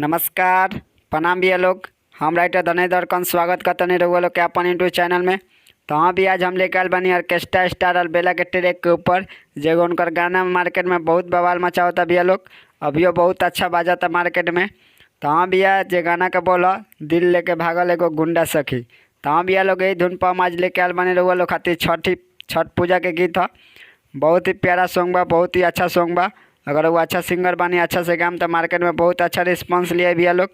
नमस्कार प्रणाम भैया लोग। हम राइटर धनेश दर्कन स्वागत करते नहीं रहुआ लोग के अपन यूट्यूब चैनल में। तो हाँ भी आज हम लेकर आए बनी ऑर्केस्ट्रा स्टार अलबेला के ट्रैक के ऊपर जो उनका गाना मार्केट में बहुत बवाल मचा होता भैया लोग। अभियो बहुत अच्छा बाजा था मार्केट में। तो हाँ भैया जे गाना का बोला दिल लेके भागल एगो गुंडा सखी। तो हाँ भैया लोग यही धुन पर हम आज लेके आए बने रहुआ लोग खातिर छठ पूजा के गीत था। बहुत ही प्यारा सॉन्ग बा, बहुत ही अच्छा सॉन्ग बा। अगर वो अच्छा सिंगर बनी अच्छा से गाम तो मार्केट में बहुत अच्छा रिस्पांस लिया भैया लोग।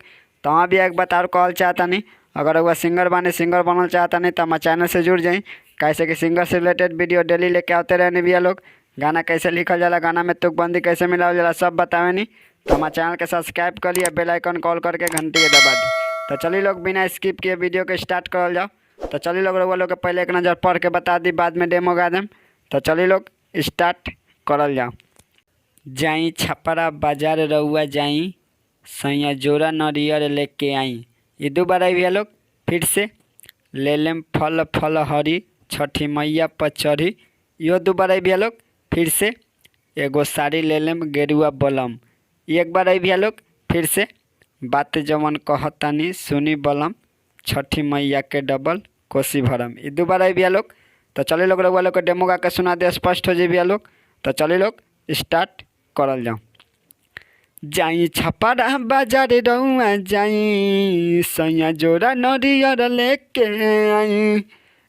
तो हाँ भैया एक बात और कहल चाहता नहीं, अगर वो सिंगर बनल चाहता नहीं तो हमारे चैनल से जुड़ जाए। कैसे कि सिंगर से रिलेटेड वीडियो डेली लेके आते रहने भैया लोग। गाना कैसे लिखल जाला, गाना में तुकबंदी कैसे मिलावल जाला सब बतावे नहीं। तो हमारे चैनल के सब्सक्राइब कर लिया, बेल आइकन कॉल करके घंटी के दबा दी। तो चलिए लोग बिना स्किप किए वीडियो के स्टार्ट करल जाओ। तो चलिए लोग वो लोग के पहले एक नज़र पढ़ के बता दी, बाद में डेमो गा देम। तो चलिए लोग स्टार्ट करल जाओ। जाई छपरा बाजार रउआ जाई, सैया जोरा नरियर लेके आई। ये दोबारा भैया लोग फिर से ले लेम फल फल हरी, छठी मैया पर चढ़ी। यो दोबारा भैया लोग फिर से एगो साड़ी ले लेम गेरुआ बलम। एक बार आई भैया लोग फिर से बात जवन कहतानी सुनी बलम, छठी मैया के डबल कोसी भरम। ये दोबारा भैया लोग। तो चले लोग रउआ लोग के डेमो गा के सुना दे, स्पष्ट हो जाए भैया लोग। तो चले लोग स्टार्ट करल जाओ। जाई छपरा बाजार रउआ जाई, सैया जोरा नरियर लेके आई।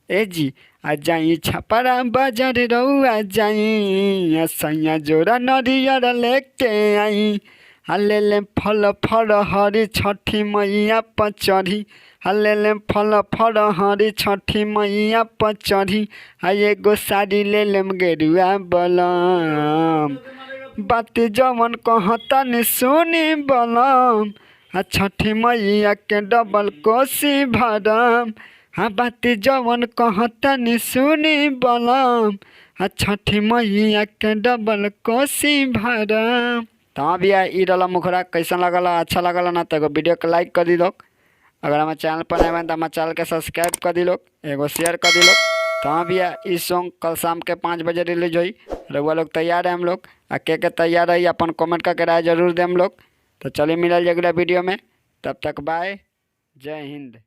ए जी आ जाई छपरा बाजार रउआ जाई, सैया जोरा नरियर लेके आई। हले ले फल फल हरी, छठी मैया पर चढ़ी। हले ले फल फल हरी, छठी मैया पर चढ़ी। एगो साड़ी ले लेम गेरुआ बलम, बात जवन कहतनी सुनी बलम, छठी मैया के डबल कोसी भरम। बात जवन कहतनी सुनी बलम, छठी मैया के डबल कोसी भरम। तो हाँ भैया ई रहा मुखरा कैसा लगला, अच्छा लगला ना तो वीडियो के लाइक कर दी लोग। अगर हमारे चैनल पर आए तो हमारे चैनल के सब्सक्राइब कर दी लोग, एगो शेयर कर दी लोग। तो हाँ भैया इस सॉन्ग कल शाम के 5 बजे रिलीज हुई। रउआ लोग तैयार है हम लोग आ के तैयार है अपन कमेंट करके राय जरूर दे हम लोग। तो चलिए मिलल अगला वीडियो में, तब तक बाय, जय हिंद।